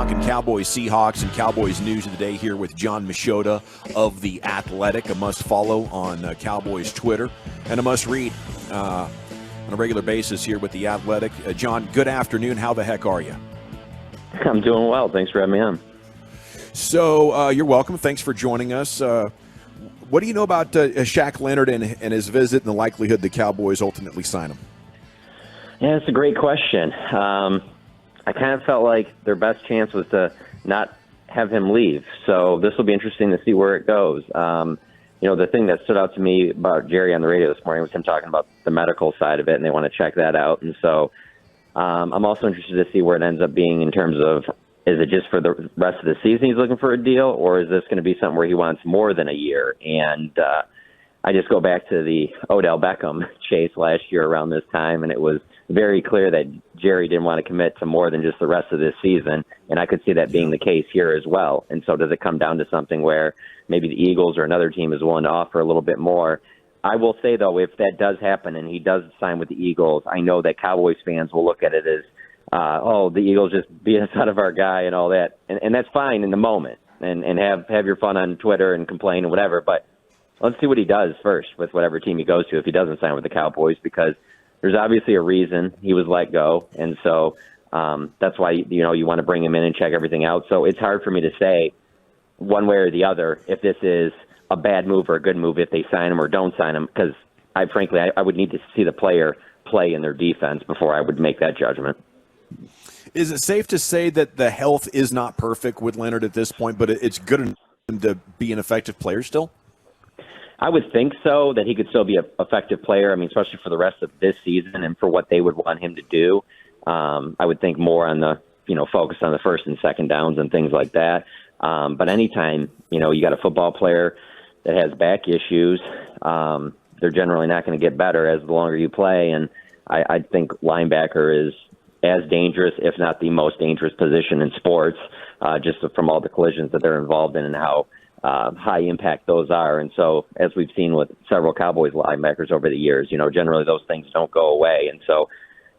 talking Cowboys, Seahawks, and Cowboys news of the day here with Jon Machota of The Athletic, a must-follow on Cowboys Twitter, and a must-read on a regular basis here with The Athletic. Jon, good afternoon. How the heck are you? I'm doing well. Thanks for having me on. So you're welcome. Thanks for joining us. What do you know about Shaq Leonard and his visit and the likelihood the Cowboys ultimately sign him? Yeah, it's a great question. I kind of felt like their best chance was to not have him leave. So this will be interesting to see where it goes. The thing that stood out to me about Jerry on the radio this morning was him talking about the medical side of it, and they want to check that out. And so I'm also interested to see where it ends up being in terms of, is it just for the rest of the season he's looking for a deal, or is this going to be something where he wants more than a year? And I just go back to the Odell Beckham chase last year around this time, and it was very clear that Jerry didn't want to commit to more than just the rest of this season, and I could see that being the case here as well. And so does it come down to something where maybe the Eagles or another team is willing to offer a little bit more? I will say, though, if that does happen and he does sign with the Eagles, I know that Cowboys fans will look at it as, the Eagles just beat us out of our guy and all that. And that's fine in the moment, and have your fun on Twitter and complain and whatever, but let's see what he does first with whatever team he goes to if he doesn't sign with the Cowboys, because there's obviously a reason he was let go, and so that's why you want to bring him in and check everything out. So it's hard for me to say one way or the other if this is a bad move or a good move if they sign him or don't sign him, because I would need to see the player play in their defense before I would make that judgment. Is it safe to say that the health is not perfect with Leonard at this point, but it's good enough to be an effective player still? I would think so, that he could still be an effective player. I mean, especially for the rest of this season and for what they would want him to do. I would think more on the, focus on the first and second downs and things like that. But anytime, you got a football player that has back issues, they're generally not going to get better as the longer you play. And I think linebacker is as dangerous, if not the most dangerous position in sports, just from all the collisions that they're involved in and how high impact those are. And so, as we've seen with several Cowboys linebackers over the years, generally those things don't go away. And so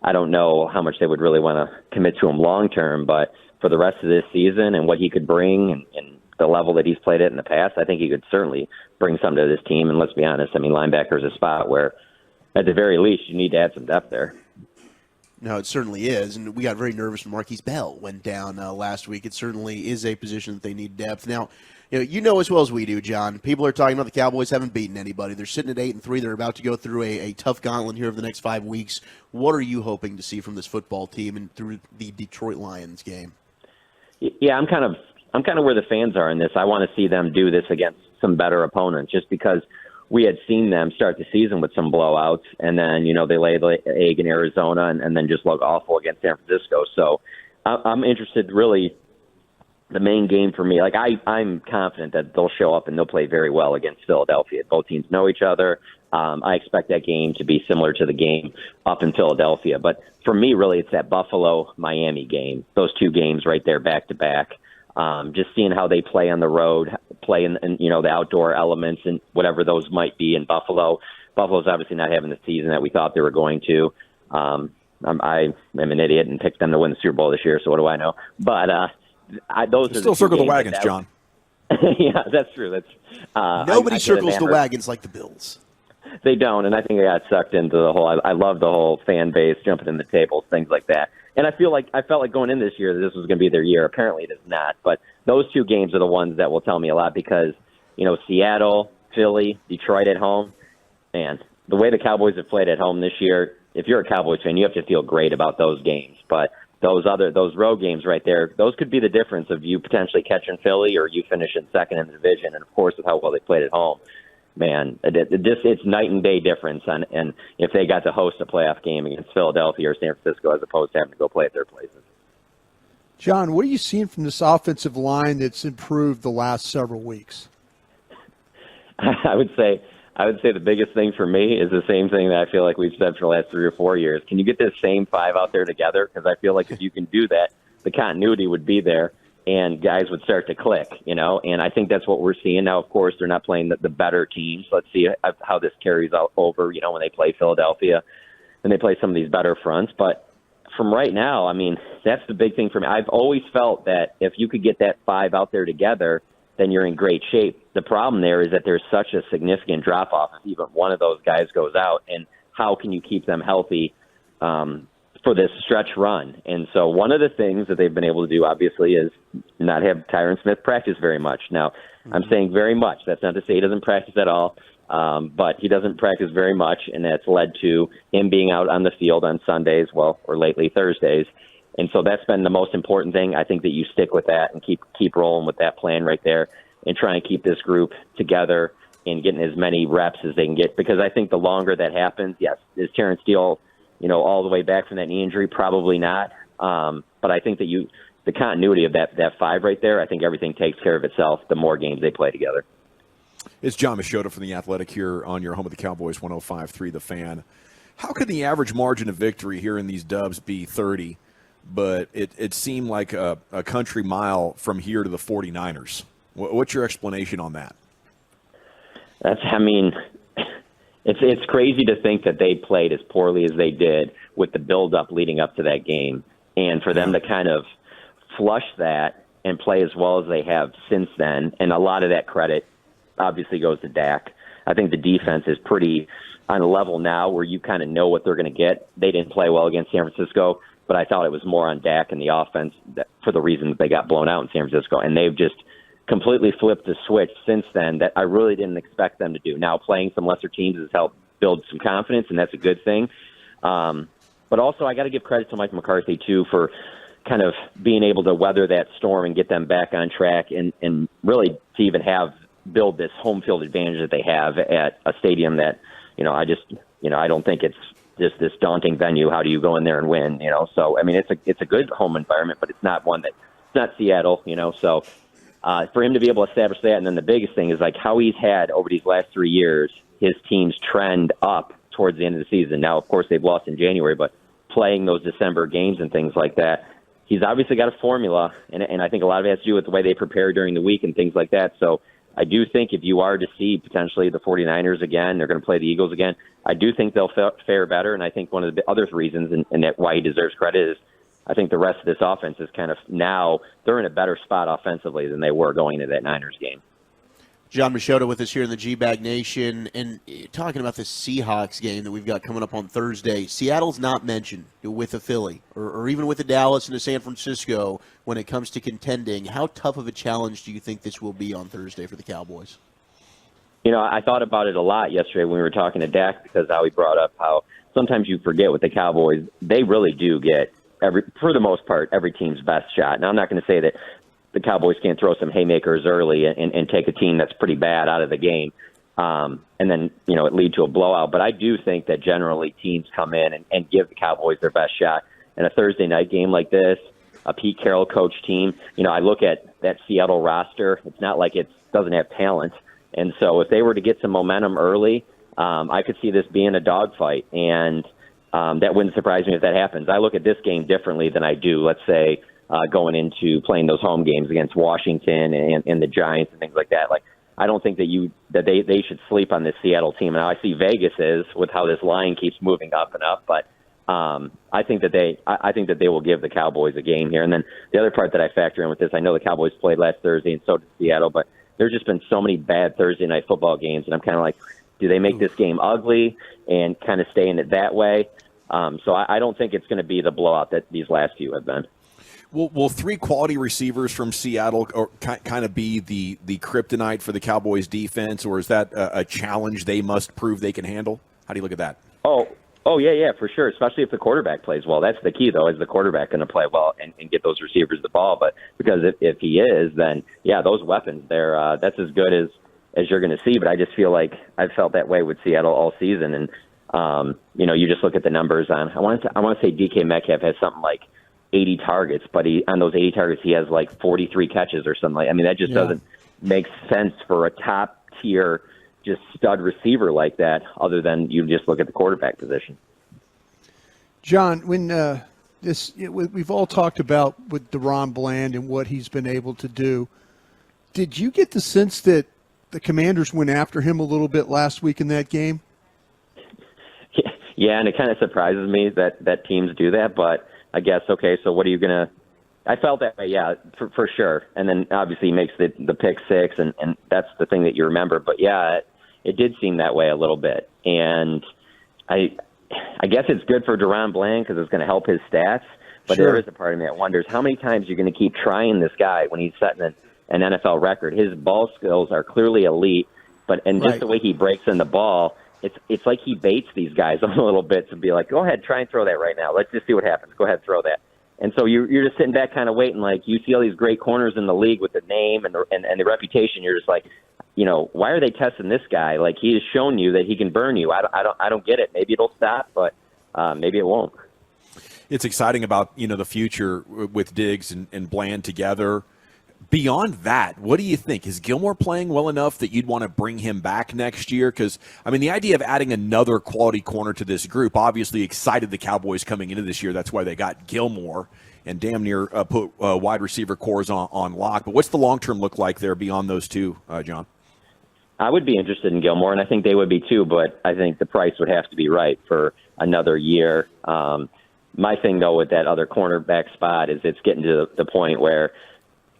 I don't know how much they would really want to commit to him long term, but for the rest of this season and what he could bring and the level that he's played at in the past, I think he could certainly bring something to this team. And let's be honest, I mean, linebacker is a spot where at the very least you need to add some depth there. No, it certainly is, and we got very nervous when Marquise Bell went down last week. It certainly is a position that they need depth. Now, you know as well as we do, John, people are talking about the Cowboys haven't beaten anybody. They're sitting at 8-3. They're about to go through a tough gauntlet here over the next 5 weeks. What are you hoping to see from this football team and through the Detroit Lions game? Yeah, I'm kind of where the fans are in this. I want to see them do this against some better opponents, just because we had seen them start the season with some blowouts, and then, they laid the egg in Arizona and then just look awful against San Francisco. So I'm interested, really, the main game for me. Like, I'm confident that they'll show up and they'll play very well against Philadelphia. Both teams know each other. I expect that game to be similar to the game up in Philadelphia. But for me, really, it's that Buffalo-Miami game. Those two games right there back-to-back. Just seeing how they play on the road, play in the outdoor elements and whatever those might be in Buffalo. Buffalo's obviously not having the season that we thought they were going to. I'm an idiot and picked them to win the Super Bowl this year, so what do I know? But those are still circle the wagons, John. Yeah, that's true. That's nobody circles the wagons like the Bills. They don't, and I think they got sucked into the whole. I love the whole fan base jumping in the tables, things like that. And I felt like going in this year that this was going to be their year. Apparently, it is not. But those two games are the ones that will tell me a lot, because Seattle, Philly, Detroit at home, and the way the Cowboys have played at home this year. If you're a Cowboys fan, you have to feel great about those games. But those road games right there, those could be the difference of you potentially catching Philly or you finishing second in the division. And of course, with how well they played at home. Man, it's night and day difference and if they got to host a playoff game against Philadelphia or San Francisco as opposed to having to go play at their places. John, what are you seeing from this offensive line that's improved the last several weeks? I would say the biggest thing for me is the same thing that I feel like we've said for the last 3 or 4 years. Can you get this same five out there together? Because I feel like if you can do that, the continuity would be there. And guys would start to click, and I think that's what we're seeing now. Of course, they're not playing the better teams. Let's see how this carries out over, when they play Philadelphia and they play some of these better fronts. But from right now, I mean, that's the big thing for me. I've always felt that if you could get that 5 out there together, then you're in great shape. The problem there is that there's such a significant drop-off if even one of those guys goes out, and how can you keep them healthy for this stretch run? And so one of the things that they've been able to do, obviously, is not have Tyron Smith practice very much. Now, I'm saying very much. That's not to say he doesn't practice at all, but he doesn't practice very much, and that's led to him being out on the field on Sundays, or lately Thursdays. And so that's been the most important thing. I think that you stick with that and keep rolling with that plan right there and try and keep this group together and getting as many reps as they can get. Because I think the longer that happens, yes, is Terrence Steele, all the way back from that knee injury? Probably not. But I think that the continuity of that 5 right there, I think everything takes care of itself the more games they play together. It's Jon Machota from The Athletic here on your home of the Cowboys, 105.3 The Fan. How could the average margin of victory here in these dubs be 30, but it seemed like a country mile from here to the 49ers? What's your explanation on that? It's crazy to think that they played as poorly as they did with the build-up leading up to that game, and for them to kind of flush that and play as well as they have since then, and a lot of that credit obviously goes to Dak. I think the defense is pretty on a level now where you kind of know what they're going to get. They didn't play well against San Francisco, but I thought it was more on Dak and the offense for the reason that they got blown out in San Francisco, and they've just completely flipped the switch since then that I really didn't expect them to do. Now, playing some lesser teams has helped build some confidence, and that's a good thing. But also, I got to give credit to Mike McCarthy, too, for kind of being able to weather that storm and get them back on track and really to even build this home field advantage that they have at a stadium that, I don't think it's just this daunting venue. How do you go in there and win? So, I mean, it's a good home environment, but it's not one that, it's not Seattle, so for him to be able to establish that. And then the biggest thing is like how he's had over these last 3 years, his teams trend up towards the end of the season. Now, of course, they've lost in January, but playing those December games and things like that, he's obviously got a formula, and I think a lot of it has to do with the way they prepare during the week and things like that. So I do think if you are to see potentially the 49ers again, they're going to play the Eagles again, I do think they'll fare better. And I think one of the other reasons, and that why he deserves credit, is I think the rest of this offense is kind of now they're in a better spot offensively than they were going into that Niners game. Jon Machota with us here in the GBag Nation, and talking about the Seahawks game that we've got coming up on Thursday. Seattle's not mentioned with a Philly or even with a Dallas and a San Francisco when it comes to contending. How tough of a challenge do you think this will be on Thursday for the Cowboys? I thought about it a lot yesterday when we were talking to Dak, because how he brought up how sometimes you forget with the Cowboys, they really do get, for the most part, every team's best shot. Now, I'm not going to say that the Cowboys can't throw some haymakers early and take a team that's pretty bad out of the game, and then, it lead to a blowout. But I do think that generally teams come in and give the Cowboys their best shot. In a Thursday night game like this, a Pete Carroll coach team, I look at that Seattle roster. It's not like it doesn't have talent. And so if they were to get some momentum early, I could see this being a dogfight. And that wouldn't surprise me if that happens. I look at this game differently than I do, let's say, going into playing those home games against Washington and the Giants and things like that. Like, I don't think that they should sleep on this Seattle team. Now, I see Vegas is with how this line keeps moving up and up, but I think that they will give the Cowboys a game here. And then the other part that I factor in with this, I know the Cowboys played last Thursday and so did Seattle, but there's just been so many bad Thursday night football games, and I'm kind of like, do they make this game ugly and kind of stay in it that way? So I don't think it's going to be the blowout that these last few have been. Will 3 quality receivers from Seattle kind of be the kryptonite for the Cowboys defense, or is that a challenge they must prove they can handle? How do you look at that? Oh, yeah, for sure, especially if the quarterback plays well. That's the key, though, is the quarterback going to play well and get those receivers the ball. But because if he is, then, yeah, those weapons, that's as good as you're going to see. But I just feel like I've felt that way with Seattle all season. And, you just look at the numbers on – I want to say DK Metcalf has something like 80 targets, but on those 80 targets, he has like 43 catches or something. I mean, that just doesn't make sense for a top-tier – just stud receiver like that, other than you just look at the quarterback position. John, when we've all talked about with DeRon Bland and what he's been able to do, did you get the sense that the Commanders went after him a little bit last week in that game? Yeah, and it kind of surprises me that teams do that, but I guess, okay, so what are you going to – I felt that way, yeah, for sure. And then obviously he makes the pick six, and that's the thing that you remember. But, yeah, it did seem that way a little bit. And I guess it's good for Deron Bland because it's going to help his stats. But Sure. there is a part of me that wonders how many times you're going to keep trying this guy when he's setting an NFL record. His ball skills are clearly elite, just Right. the way he breaks in the ball, it's like he baits these guys a little bit to be like, go ahead, try and throw that right now. Let's just see what happens. Go ahead, throw that. And so you're just sitting back kind of waiting, like you see all these great corners in the league with the name and the reputation. You're just like, why are they testing this guy? Like he has shown you that he can burn you. I don't get it. Maybe it'll stop, but maybe it won't. It's exciting about the future with Diggs and Bland together. Beyond that, what do you think? Is Gilmore playing well enough that you'd want to bring him back next year? Because, the idea of adding another quality corner to this group obviously excited the Cowboys coming into this year. That's why they got Gilmore and damn near put wide receiver cores on lock. But what's the long-term look like there beyond those two, John? I would be interested in Gilmore, and I think they would be too, but I think the price would have to be right for another year. My thing, though, with that other cornerback spot is it's getting to the point where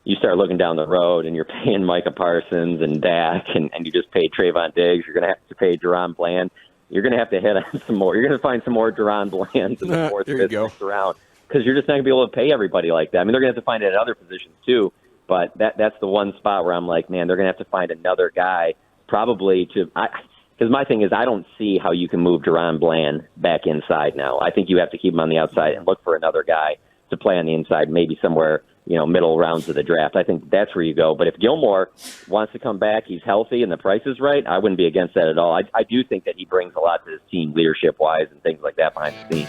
you start looking down the road and you're paying Micah Parsons and Dak and you just paid Trayvon Diggs. You're going to have to pay Deron Bland. You're going to have to hit on some more. You're going to find some more Deron Blands in the fourth, fifth, sixth round because you're just not going to be able to pay everybody like that. They're going to have to find it at other positions too, but that's the one spot where I'm like, man, they're going to have to find another guy probably because my thing is I don't see how you can move Deron Bland back inside now. I think you have to keep him on the outside and look for another guy to play on the inside, maybe somewhere, middle rounds of the draft. I think that's where you go. But if Gilmore wants to come back, he's healthy, and the price is right, I wouldn't be against that at all. I do think that he brings a lot to his team leadership-wise and things like that behind the scenes.